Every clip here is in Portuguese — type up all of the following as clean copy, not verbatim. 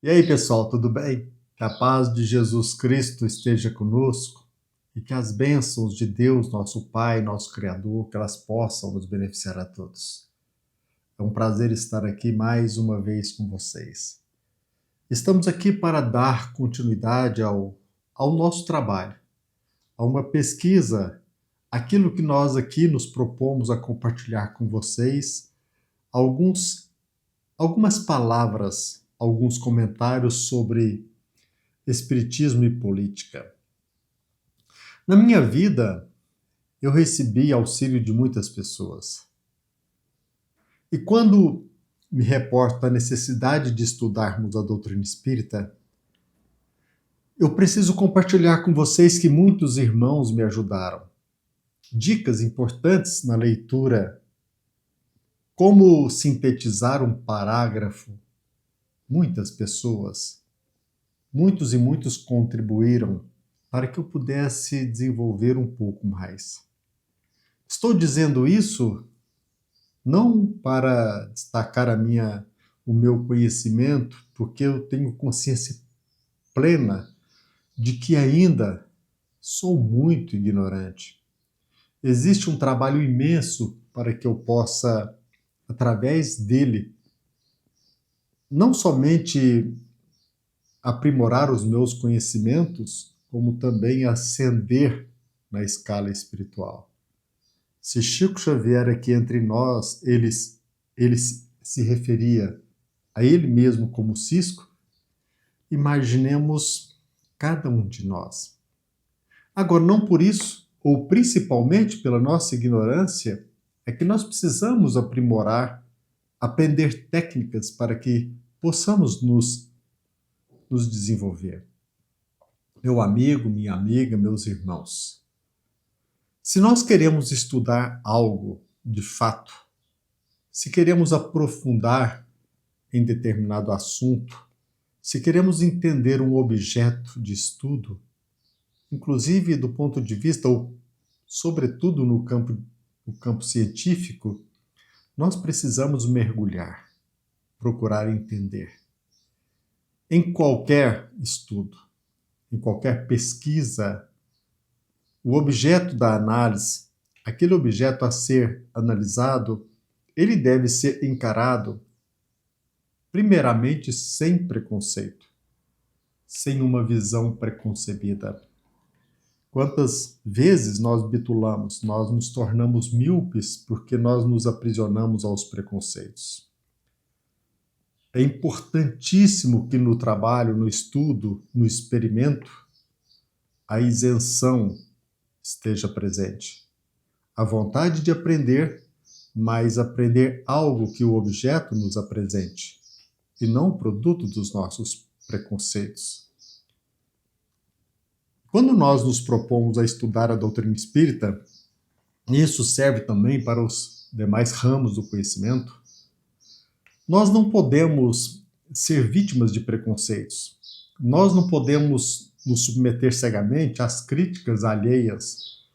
E aí, pessoal, tudo bem? Que a paz de Jesus Cristo esteja conosco e que as bênçãos de Deus, nosso Pai, nosso Criador, que elas possam nos beneficiar a todos. É um prazer estar aqui mais uma vez com vocês. Estamos aqui para dar continuidade ao nosso trabalho, a uma pesquisa, aquilo que nós aqui nos propomos a compartilhar com vocês, algumas palavras, alguns comentários sobre espiritismo e política. Na minha vida, eu recebi auxílio de muitas pessoas. E quando me reporto à necessidade de estudarmos a doutrina espírita, eu preciso compartilhar com vocês que muitos irmãos me ajudaram. Dicas importantes na leitura, como sintetizar um parágrafo. Muitas pessoas, muitos e muitos contribuíram para que eu pudesse desenvolver um pouco mais. Estou dizendo isso não para destacar o meu conhecimento, porque eu tenho consciência plena de que ainda sou muito ignorante. Existe um trabalho imenso para que eu possa, através dele, não somente aprimorar os meus conhecimentos, como também ascender na escala espiritual. Se Chico Xavier aqui entre nós, ele se referia a ele mesmo como Cisco, imaginemos cada um de nós. Agora, não por isso, ou principalmente pela nossa ignorância, é que nós precisamos aprimorar, aprender técnicas para que possamos nos desenvolver. Meu amigo, minha amiga, meus irmãos, se nós queremos estudar algo de fato, se queremos aprofundar em determinado assunto, se queremos entender um objeto de estudo, inclusive do ponto de vista, ou sobretudo no campo científico, nós precisamos mergulhar, procurar entender. Em qualquer estudo, em qualquer pesquisa, o objeto da análise, aquele objeto a ser analisado, ele deve ser encarado primeiramente sem preconceito, sem uma visão preconcebida. Quantas vezes nós bitulamos, nós nos tornamos míopes porque nós nos aprisionamos aos preconceitos. É importantíssimo que no trabalho, no estudo, no experimento, a isenção esteja presente. A vontade de aprender, mas aprender algo que o objeto nos apresente, e não produto dos nossos preconceitos. Quando nós nos propomos a estudar a doutrina espírita, e isso serve também para os demais ramos do conhecimento, nós não podemos ser vítimas de preconceitos. Nós não podemos nos submeter cegamente às críticas alheias,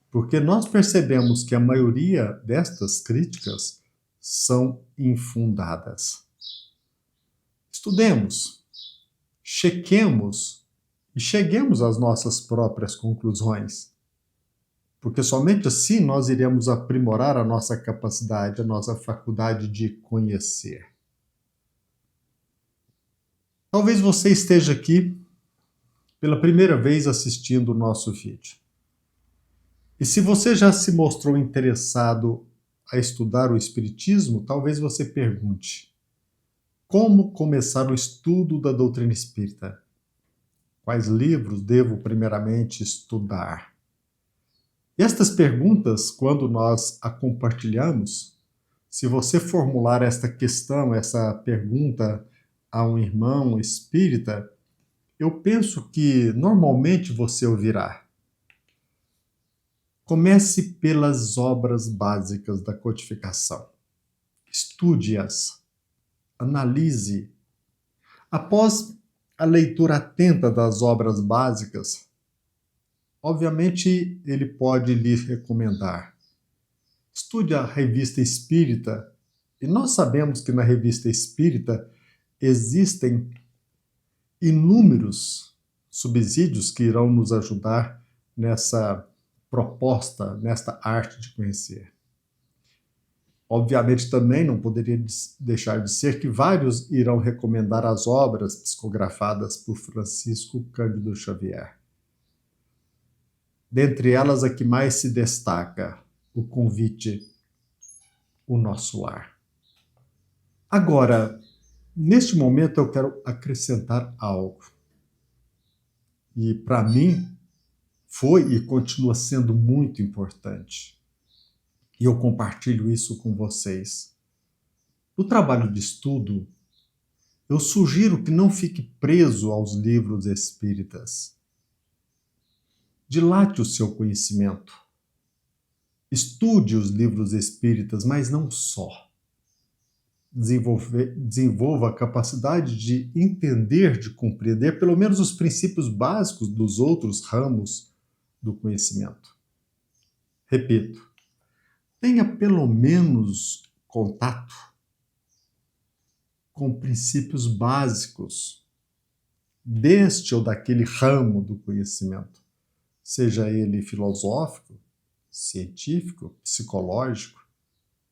porque nós percebemos que a maioria destas críticas são infundadas. Estudemos, chequemos e cheguemos às nossas próprias conclusões, porque somente assim nós iremos aprimorar a nossa capacidade, a nossa faculdade de conhecer. Talvez você esteja aqui pela primeira vez assistindo o nosso vídeo. E se você já se mostrou interessado a estudar o Espiritismo, talvez você pergunte: como começar o estudo da doutrina espírita? Quais livros devo primeiramente estudar? E estas perguntas, quando nós a compartilhamos, se você formular esta questão, essa pergunta a um irmão espírita, eu penso que normalmente você ouvirá: comece pelas obras básicas da codificação. Estude-as, analise. Após a leitura atenta das obras básicas, obviamente ele pode lhe recomendar: estude a Revista Espírita, e nós sabemos que na Revista Espírita existem inúmeros subsídios que irão nos ajudar nessa proposta, nesta arte de conhecer. Obviamente, também não poderia deixar de ser que vários irão recomendar as obras psicografadas por Francisco Cândido Xavier. Dentre elas, a que mais se destaca, o convite, o nosso lar. Agora, neste momento eu quero acrescentar algo. E para mim foi e continua sendo muito importante. E eu compartilho isso com vocês. No trabalho de estudo, eu sugiro que não fique preso aos livros espíritas. Dilate o seu conhecimento. Estude os livros espíritas, mas não só. Desenvolva a capacidade de entender, de compreender pelo menos os princípios básicos dos outros ramos do conhecimento. Repito, tenha pelo menos contato com princípios básicos deste ou daquele ramo do conhecimento, seja ele filosófico, científico, psicológico.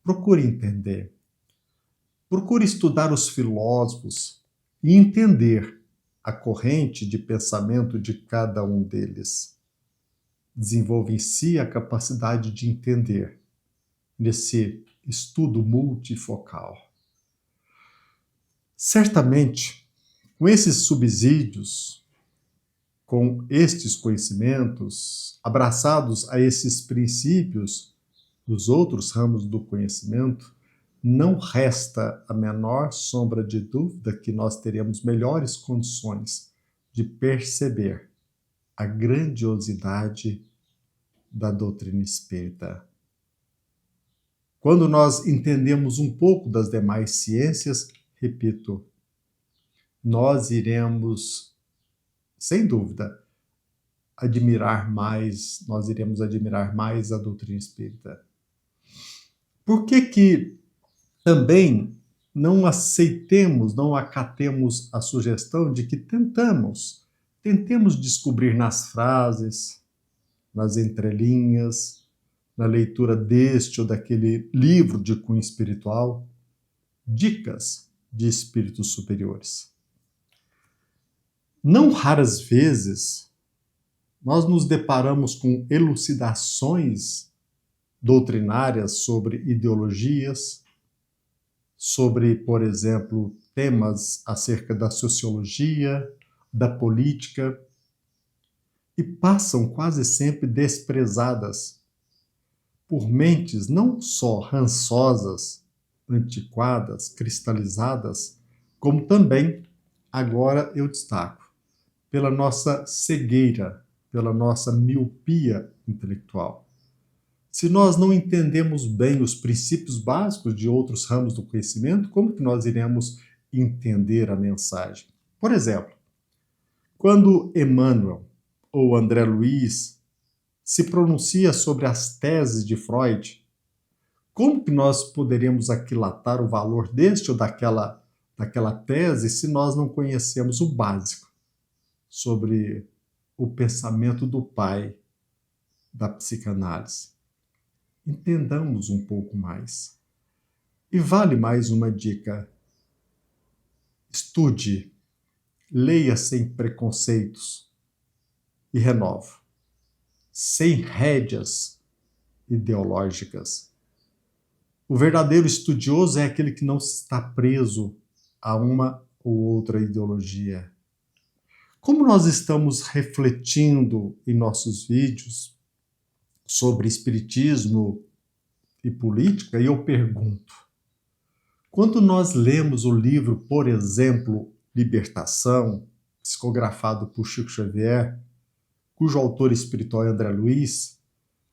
Procure entender. Procure estudar os filósofos e entender a corrente de pensamento de cada um deles. Desenvolva em si a capacidade de entender nesse estudo multifocal. Certamente, com esses subsídios, com estes conhecimentos, abraçados a esses princípios dos outros ramos do conhecimento, não resta a menor sombra de dúvida que nós teremos melhores condições de perceber a grandiosidade da doutrina espírita. Quando nós entendemos um pouco das demais ciências, repito, nós iremos, sem dúvida, nós iremos admirar mais a doutrina espírita. Por que também não aceitemos, não acatemos a sugestão de que tentemos descobrir nas frases, nas entrelinhas, na leitura deste ou daquele livro de cunho espiritual, dicas de espíritos superiores. Não raras vezes, nós nos deparamos com elucidações doutrinárias sobre ideologias, sobre, por exemplo, temas acerca da sociologia, da política, e passam quase sempre desprezadas por mentes não só rançosas, antiquadas, cristalizadas, como também, agora eu destaco, pela nossa cegueira, pela nossa miopia intelectual. Se nós não entendemos bem os princípios básicos de outros ramos do conhecimento, como que nós iremos entender a mensagem? Por exemplo, quando Emmanuel ou André Luiz se pronuncia sobre as teses de Freud, como que nós poderemos aquilatar o valor deste ou daquela tese se nós não conhecemos o básico sobre o pensamento do pai da psicanálise? Entendamos um pouco mais. E vale mais uma dica. Estude, leia sem preconceitos e renova, sem rédeas ideológicas. O verdadeiro estudioso é aquele que não está preso a uma ou outra ideologia. Como nós estamos refletindo em nossos vídeos sobre espiritismo e política, e eu pergunto, quando nós lemos o livro, por exemplo, Libertação, psicografado por Chico Xavier, cujo autor espiritual é André Luiz,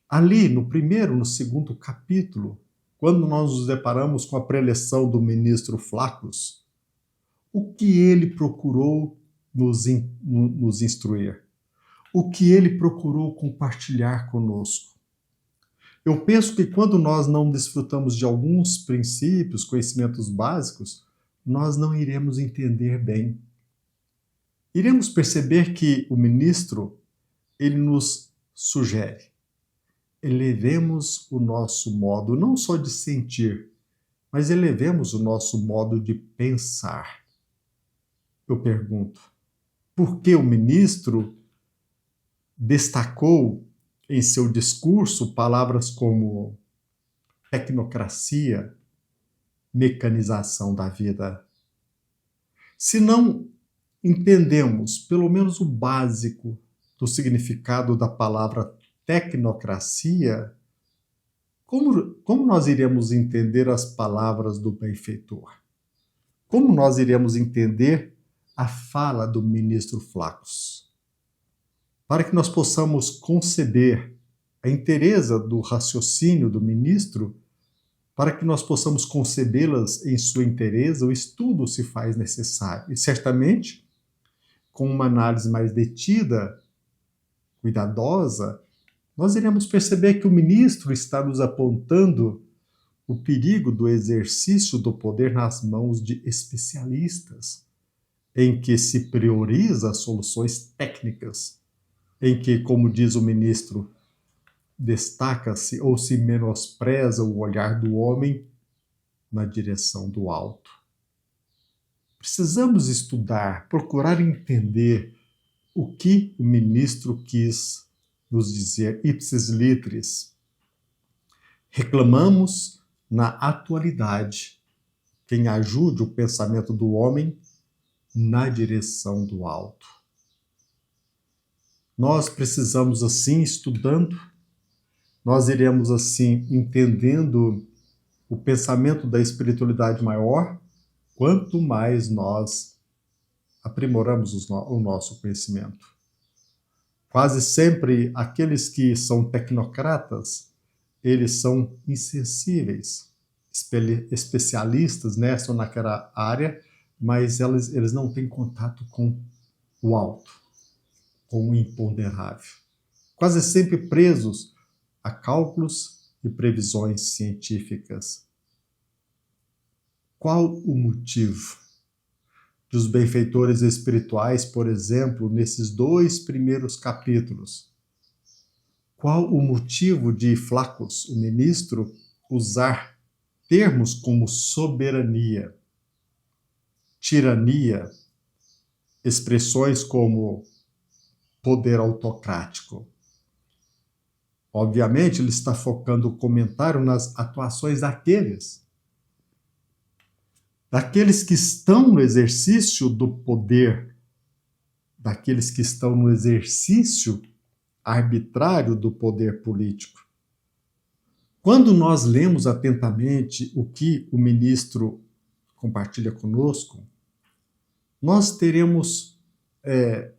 ali no primeiro, no segundo capítulo, quando nós nos deparamos com a preleção do ministro Flácius, o que ele procurou nos instruir? O que ele procurou compartilhar conosco? Eu penso que quando nós não desfrutamos de alguns princípios, conhecimentos básicos, nós não iremos entender bem. iremos perceber que o ministro, ele nos sugere, elevemos o nosso modo não só de sentir, mas elevemos o nosso modo de pensar. Eu pergunto, por que o ministro destacou em seu discurso palavras como tecnocracia, mecanização da vida? Se não entendemos pelo menos o básico do significado da palavra tecnocracia, como nós iremos entender as palavras do benfeitor? Como nós iremos entender a fala do ministro Flaccus? Para que nós possamos conceber a inteireza do raciocínio do ministro, para que nós possamos concebê-las em sua inteireza, o estudo se faz necessário. E certamente, com uma análise mais detida, cuidadosa, nós iremos perceber que o ministro está nos apontando o perigo do exercício do poder nas mãos de especialistas, em que se prioriza soluções técnicas, em que, como diz o ministro, destaca-se ou se menospreza o olhar do homem na direção do alto. Precisamos estudar, procurar entender o que o ministro quis nos dizer ipsis litteris. Reclamamos, na atualidade, quem ajude o pensamento do homem na direção do alto. Nós precisamos, assim, estudando, nós iremos, assim, entendendo o pensamento da espiritualidade maior, quanto mais nós aprimoramos o nosso conhecimento. Quase sempre, aqueles que são tecnocratas, eles são insensíveis, especialistas nessa ou naquela área, mas eles não têm contato com o alto, com o imponderável. Quase sempre presos a cálculos e previsões científicas. Qual o motivo dos benfeitores espirituais, por exemplo, nesses 2 primeiros capítulos? Qual o motivo de Flaccus, o ministro, usar termos como soberania, tirania, expressões como poder autocrático? Obviamente, ele está focando o comentário nas atuações daqueles que estão no exercício do poder, daqueles que estão no exercício arbitrário do poder político. Quando nós lemos atentamente o que o ministro compartilha conosco, nós teremos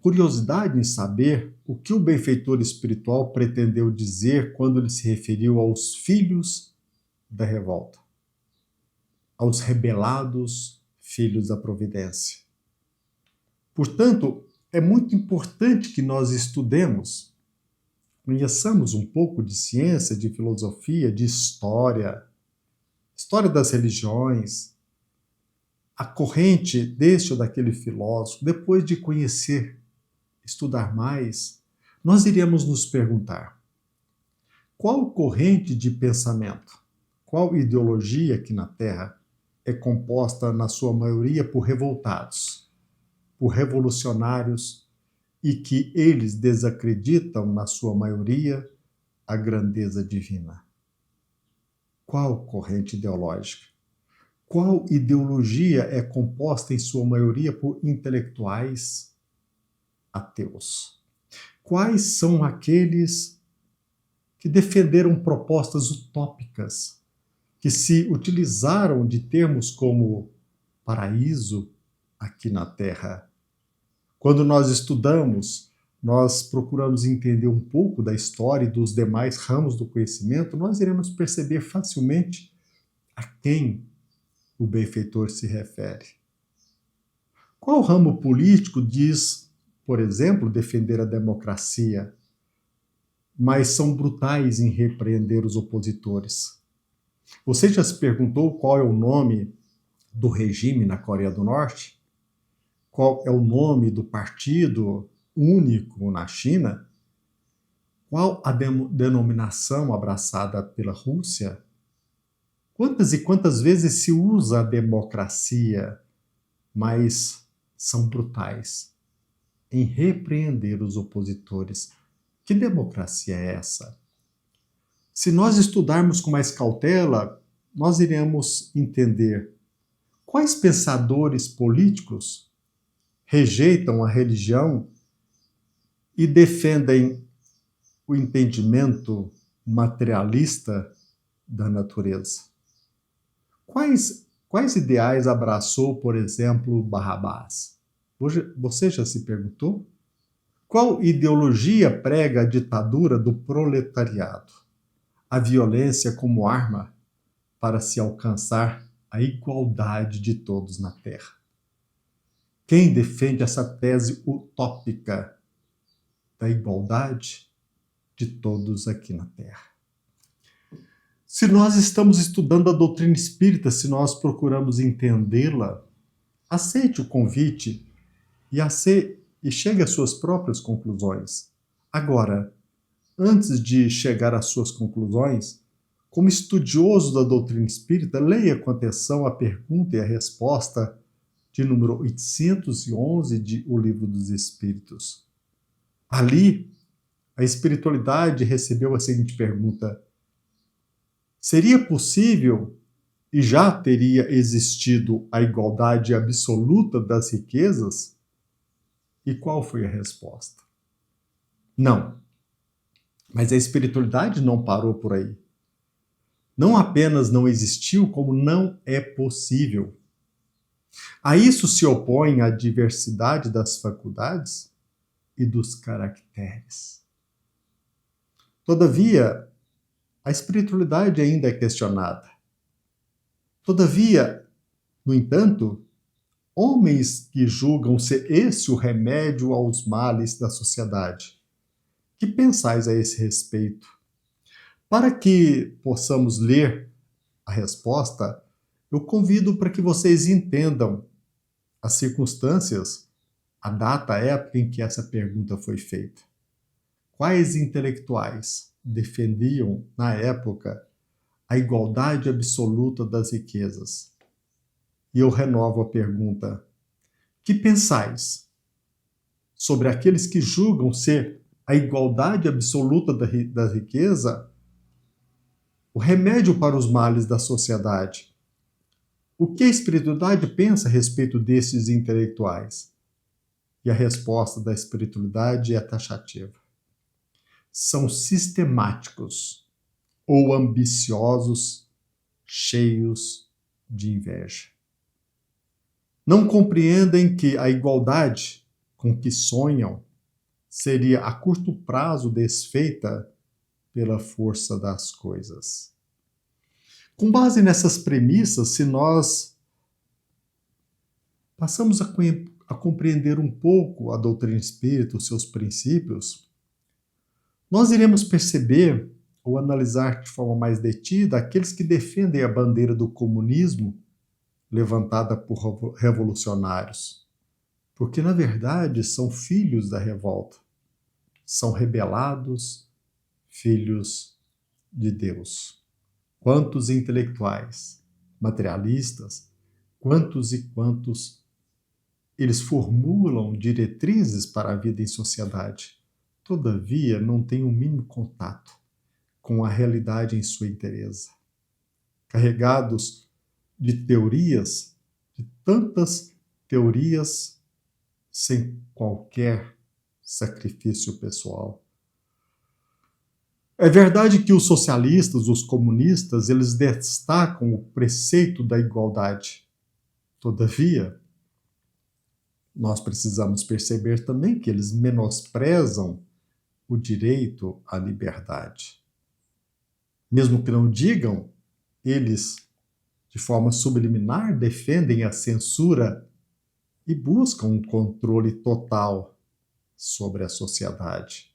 curiosidade em saber o que o benfeitor espiritual pretendeu dizer quando ele se referiu aos filhos da revolta, aos rebelados filhos da providência. Portanto, é muito importante que nós estudemos, conheçamos um pouco de ciência, de filosofia, de história das religiões, a corrente deste ou daquele filósofo. Depois de conhecer, estudar mais, nós iremos nos perguntar: qual corrente de pensamento, qual ideologia aqui na Terra é composta, na sua maioria, por revoltados, por revolucionários, e que eles desacreditam, na sua maioria, a grandeza divina? Qual corrente ideológica? Qual ideologia é composta, em sua maioria, por intelectuais ateus? Quais são aqueles que defenderam propostas utópicas, que se utilizaram de termos como paraíso aqui na Terra? Quando nós estudamos, nós procuramos entender um pouco da história e dos demais ramos do conhecimento, nós iremos perceber facilmente a quem o benfeitor se refere. Qual ramo político diz, por exemplo, defender a democracia, mas são brutais em repreender os opositores? Você já se perguntou qual é o nome do regime na Coreia do Norte? qual é o nome do partido único na China, qual a denominação abraçada pela Rússia, quantas e quantas vezes se usa a democracia, mas são brutais em repreender os opositores. Que democracia é essa? Se nós estudarmos com mais cautela, nós iremos entender quais pensadores políticos rejeitam a religião e defendem o entendimento materialista da natureza. Quais ideais abraçou, por exemplo, Barrabás? Você já se perguntou? Qual ideologia prega a ditadura do proletariado? A violência como arma para se alcançar a igualdade de todos na Terra. Quem defende essa tese utópica da igualdade de todos aqui na Terra? Se nós estamos estudando a doutrina espírita, se nós procuramos entendê-la, aceite o convite e chegue às suas próprias conclusões. Agora, antes de chegar às suas conclusões, como estudioso da doutrina espírita, leia com atenção a pergunta e a resposta de número 811 de O Livro dos Espíritos. Ali, a espiritualidade recebeu a seguinte pergunta: seria possível e já teria existido a igualdade absoluta das riquezas? E qual foi a resposta? Não. Mas a espiritualidade não parou por aí. Não apenas não existiu, como não é possível. A isso se opõe a diversidade das faculdades e dos caracteres. Todavia, a espiritualidade ainda é questionada. Todavia, no entanto, homens que julgam ser esse o remédio aos males da sociedade, que pensais a esse respeito? Para que possamos ler a resposta, eu convido para que vocês entendam as circunstâncias, a data, a época em que essa pergunta foi feita. Quais intelectuais defendiam, na época, a igualdade absoluta das riquezas? E eu renovo a pergunta: que pensais sobre aqueles que julgam ser a igualdade absoluta da riqueza o remédio para os males da sociedade? O que a espiritualidade pensa a respeito desses intelectuais? E a resposta da espiritualidade é taxativa. São sistemáticos ou ambiciosos, cheios de inveja. Não compreendem que a igualdade com que sonham seria a curto prazo desfeita pela força das coisas. Com base nessas premissas, se nós passamos a compreender um pouco a doutrina espírita, os seus princípios, nós iremos perceber ou analisar de forma mais detida aqueles que defendem a bandeira do comunismo levantada por revolucionários, porque na verdade são filhos da revolta, são rebelados, filhos de Deus. Quantos intelectuais, materialistas, quantos e quantos eles formulam diretrizes para a vida em sociedade, todavia não têm o mínimo contato com a realidade em sua inteireza. Carregados de teorias, de tantas teorias, sem qualquer sacrifício pessoal. É verdade que os socialistas, os comunistas, eles destacam o preceito da igualdade. Todavia, nós precisamos perceber também que eles menosprezam o direito à liberdade. Mesmo que não digam, eles, de forma subliminar, defendem a censura e buscam um controle total sobre a sociedade.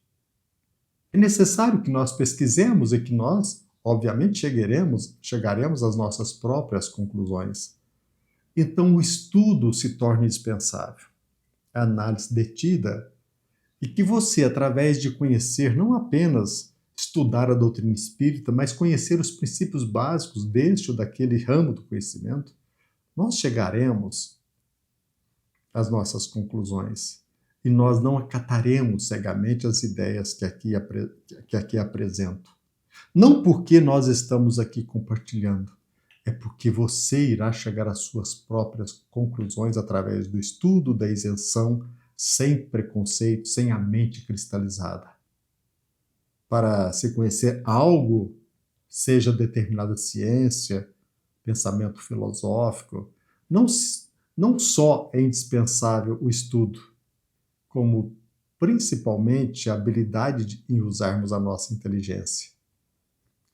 É necessário que nós pesquisemos e que nós, obviamente, chegaremos às nossas próprias conclusões. Então, o estudo se torna indispensável. a análise detida, e que você, através de conhecer, não apenas estudar a doutrina espírita, mas conhecer os princípios básicos deste ou daquele ramo do conhecimento, nós chegaremos às nossas conclusões e nós não acataremos cegamente as ideias que aqui apresento. Não porque nós estamos aqui compartilhando, é porque você irá chegar às suas próprias conclusões através do estudo, da isenção, sem preconceito, sem a mente cristalizada. Para se conhecer algo, seja determinada ciência, pensamento filosófico, não só é indispensável o estudo, como principalmente a habilidade em usarmos a nossa inteligência.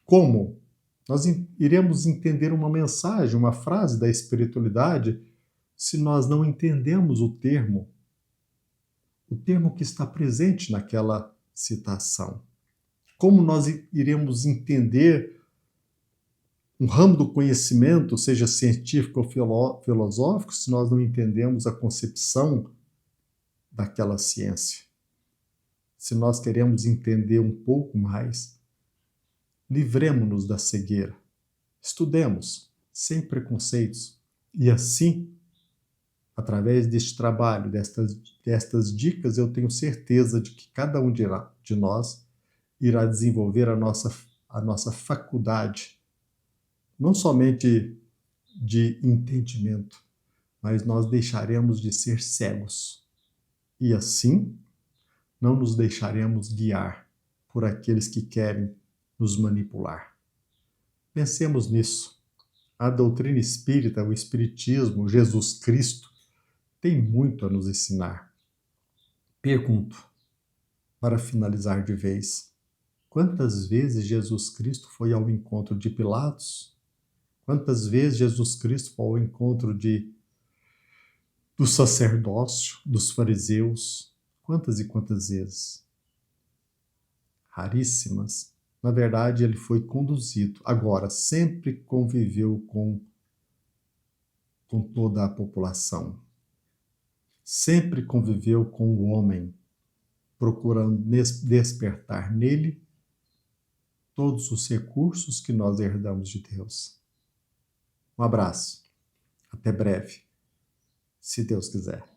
Como? Nós iremos entender uma mensagem, uma frase da espiritualidade, se nós não entendemos o termo que está presente naquela citação. Como nós iremos entender um ramo do conhecimento, seja científico ou filosófico, se nós não entendemos a concepção daquela ciência? Se nós queremos entender um pouco mais, livremo-nos da cegueira. Estudemos, sem preconceitos. E assim, através deste trabalho, destas dicas, eu tenho certeza de que cada um de nós irá desenvolver a nossa faculdade, não somente de entendimento, mas nós deixaremos de ser cegos. E assim, não nos deixaremos guiar por aqueles que querem nos manipular. Pensemos nisso. A doutrina espírita, o espiritismo, Jesus Cristo, tem muito a nos ensinar. Pergunto, para finalizar de vez, quantas vezes Jesus Cristo foi ao encontro de Pilatos? Quantas vezes Jesus Cristo foi ao encontro do sacerdócio, dos fariseus? Quantas e quantas vezes? Raríssimas. Na verdade, ele foi conduzido. Agora, sempre conviveu com toda a população. Sempre conviveu com o homem, procurando despertar nele todos os recursos que nós herdamos de Deus. Um abraço. Até breve, se Deus quiser.